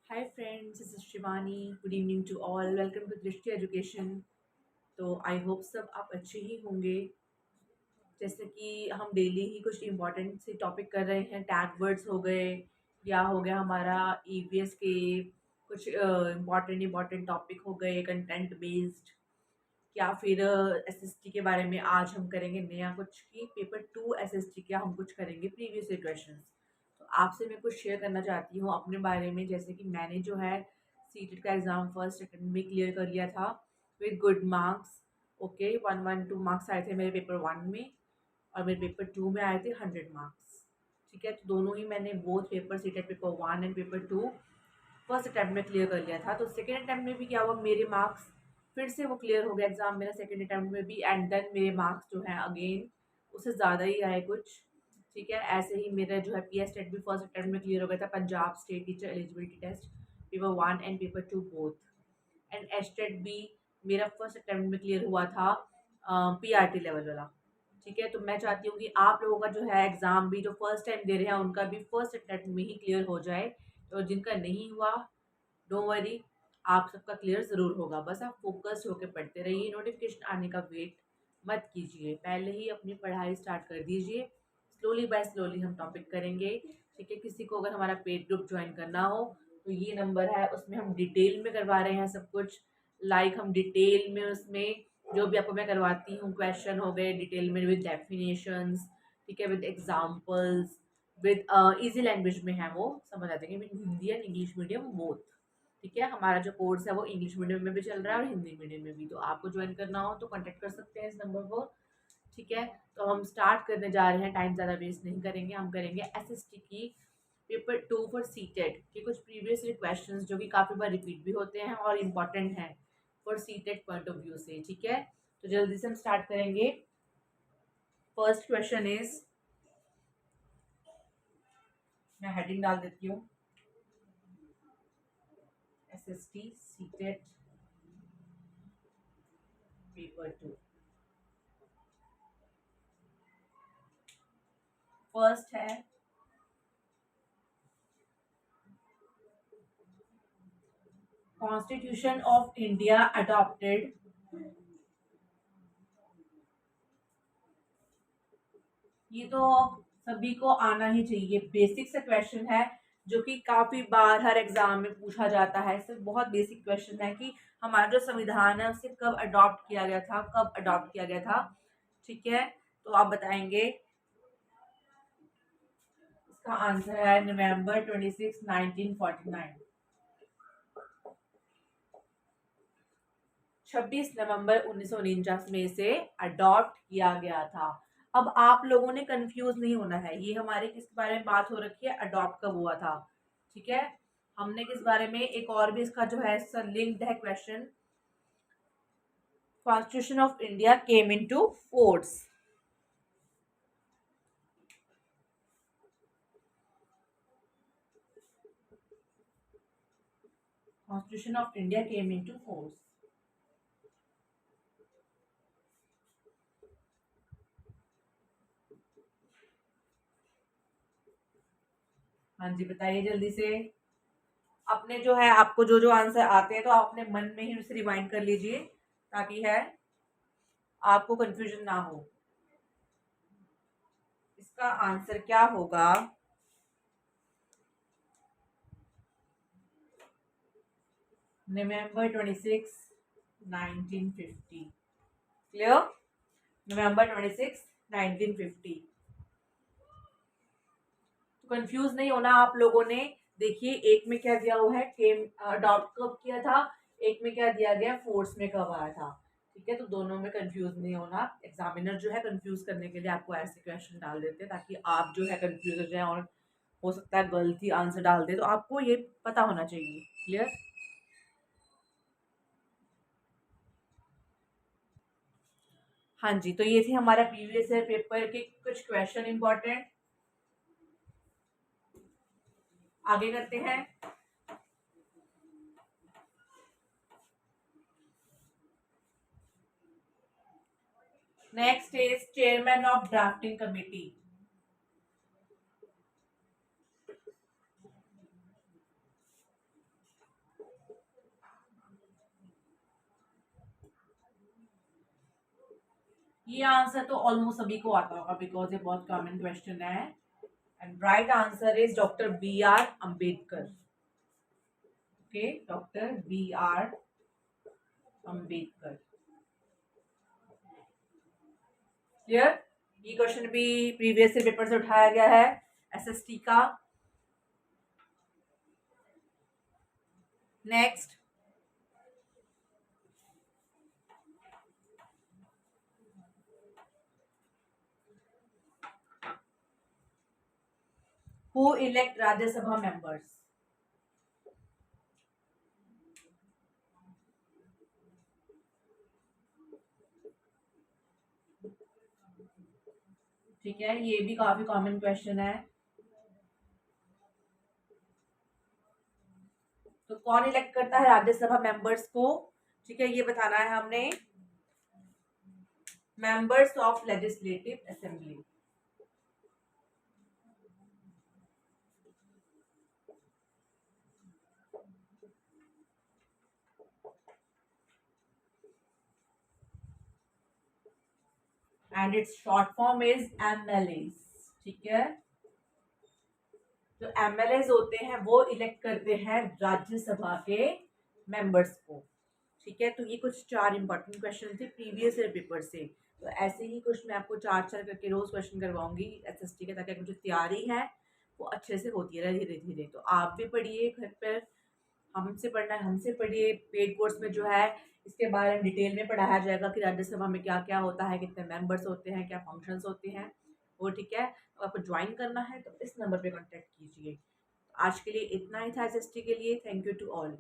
Hi friends, this is Shivani. Good evening to all. Welcome to Drishti education. तो I hope सब आप अच्छे ही होंगे। जैसे कि हम डेली ही कुछ इम्पोर्टेंट से टॉपिक कर रहे हैं। टैग वर्ड्स हो गए या हो गया हमारा ईवीएस के कुछ इम्पॉर्टेंट टॉपिक हो गए कंटेंट बेस्ड, या फिर एसएसटी के बारे में आज हम करेंगे नया कुछ कि पेपर 2 एसएसटी का हम कुछ करेंगे प्रीवियस ईयर क्वेश्चंस। तो आपसे मैं कुछ शेयर करना चाहती हूँ अपने बारे में। जैसे कि मैंने जो है सीटेट का एग्ज़ाम फर्स्ट अटेम्प्ट में क्लियर कर लिया था with good marks. Okay, 112 marks आए थे मेरे पेपर 1 में और मेरे पेपर 2 में आए थे 100 मार्क्स। ठीक है, तो दोनों ही मैंने both paper CTET paper 1 and paper 2 first attempt में क्लियर कर लिया था। तो सेकेंड अटैम्प्ट में भी क्या हुआ, मेरे मार्क्स फिर से वो क्लियर हो गया एग्जाम मेरा सेकेंड अटैम्प्ट में भी, एंड देन मेरे मार्क्स जो है अगेन उससे ज़्यादा ही आए कुछ। ठीक है, ऐसे ही मेरा जो है पीएस टेट भी फर्स्ट अटैम्प्ट में क्लियर हो गया था, Punjab state teacher eligibility test paper 1 and paper 2 both. And HTET भी मेरा फर्स्ट अटैम्प्ट में क्लियर हुआ था, पीआरटी लेवल वाला। ठीक है, तो मैं चाहती हूँ कि आप लोगों का जो है एग्ज़ाम भी जो फर्स्ट टाइम दे रहे हैं उनका भी फर्स्ट अटैम्प्ट में ही क्लियर हो जाए। और जिनका नहीं हुआ, डोंट वरी, आप सबका क्लियर ज़रूर होगा। बस आप फोकस होकर पढ़ते रहिए, नोटिफिकेशन आने का वेट मत कीजिए, पहले ही अपनी पढ़ाई स्टार्ट कर दीजिए। स्लोली बाय स्लोली हम टॉपिक करेंगे। ठीक है, किसी को अगर हमारा पेड ग्रुप ज्वाइन करना हो तो ये नंबर है, उसमें हम डिटेल में करवा रहे हैं सब कुछ। हम डिटेल में उसमें जो भी आपको मैं करवाती हूँ, क्वेश्चन हो गए डिटेल में विद डेफिनेशंस, ठीक है, with examples, with easy language में है, वो समझ आ जाएंगे, with Hindi and English medium both. ठीक है, हमारा जो कोर्स है वो इंग्लिश मीडियम में भी चल रहा है और हिंदी मीडियम में भी। तो आपको ज्वाइन करना हो तो कांटेक्ट कर सकते हैं इस नंबर को। ठीक है, तो हम स्टार्ट करने जा रहे हैं, टाइम ज़्यादा वेस्ट नहीं करेंगे। हम करेंगे एसएसटी की पेपर 2 फॉर सीटेट के कुछ प्रीवियस क्वेश्चंस जो कि काफ़ी बार रिपीट भी होते हैं और इम्पॉर्टेंट हैं for CTET point of view से। ठीक है, तो जल्दी से हम स्टार्ट करेंगे। फर्स्ट क्वेश्चन इज, मैं हेडिंग डाल देती हूँ, एसएसटी सीटेट पेपर 2। फर्स्ट है, कॉन्स्टिट्यूशन ऑफ इंडिया अडॉप्टेड। ये तो सभी को आना ही चाहिए, बेसिक से क्वेश्चन है जो कि काफी बार हर एग्जाम में पूछा जाता है। सिर्फ बहुत बेसिक क्वेश्चन है कि हमारा जो संविधान है उसे कब अडॉप्ट किया गया था, कब अडॉप्ट किया गया था। ठीक है, तो आप बताएंगे। इसका आंसर है नवंबर 26, 1949। 26 नवंबर 1949 में इसे अडॉप्ट किया गया था। अब आप लोगों ने कंफ्यूज नहीं होना है, ये हमारे किस बारे में बात हो रखी है, अडॉप्ट कब हुआ था। ठीक है, हमने किस बारे में, एक और भी इसका जो है लिंक्ड है question, constitution of India came into force. Constitution of India came into force. हाँ जी, बताइए जल्दी से। अपने जो है, आपको जो जो आंसर आते हैं तो आप अपने मन में ही उसे रिमाइंड कर लीजिए, ताकि है आपको कंफ्यूजन ना हो। इसका आंसर क्या होगा, नवंबर 26, 1950। क्लियर, नवंबर 26, 1950। तो कंफ्यूज नहीं होना आप लोगों ने। देखिए, एक में क्या दिया हुआ है, केम अडॉप्ट कब किया था, एक में क्या दिया गया, फोर्स में कब आया था। ठीक है, तो दोनों में कंफ्यूज नहीं होना। एग्जामिनर जो है कंफ्यूज करने के लिए आपको ऐसे क्वेश्चन डाल देते हैं ताकि आप जो है कंफ्यूज हो जाए और हो सकता है गलती आंसर डाल दे, तो आपको ये पता होना चाहिए। क्लियर। हाँ जी, तो ये थे हमारा प्रीवियस ईयर पेपर के कुछ क्वेश्चन इंपॉर्टेंट। आगे करते हैं। Next is chairman of drafting committee. ये आंसर तो ऑलमोस्ट सभी को आता होगा बिकॉज ये बहुत कॉमन क्वेश्चन है। And right answer is doctor B R Ambedkar. Okay, doctor B R Ambedkar. Clear? ये क्वेश्चन भी प्रीवियस से पेपर से उठाया गया है एसएसटी का। Next, who elect Rajya Sabha members? ठीक है, ये भी काफी कॉमन क्वेश्चन है। तो कौन इलेक्ट करता है राज्यसभा मेंबर्स को? ठीक है, ये बताना है हमने। Members of legislative assembly. And it's short form is MLA. ठीक है, जो एमएलए होते हैं वो इलेक्ट करते हैं राज्यसभा के मेंबर्स को। ठीक है, तो ये कुछ 4 इंपॉर्टेंट क्वेश्चन थे प्रीवियस ईयर पेपर से। तो ऐसे ही कुछ मैं आपको 4 करके रोज क्वेश्चन करवाऊंगी एसएसटी के, ताकि जो तैयारी है वो अच्छे से होती रहे धीरे धीरे। तो आप भी पढ़िए घर पर, हमसे पढ़ना है हमसे पढ़िए। पेड कोर्स में जो है इसके बारे में डिटेल में पढ़ाया जाएगा कि राज्यसभा में क्या क्या होता है, कितने मेंबर्स होते हैं, क्या फंक्शंस होते हैं वो। ठीक है, तो आपको ज्वाइन करना है तो इस नंबर पे कांटेक्ट कीजिए। आज के लिए इतना ही था एसएसटी के लिए। Thank you to all.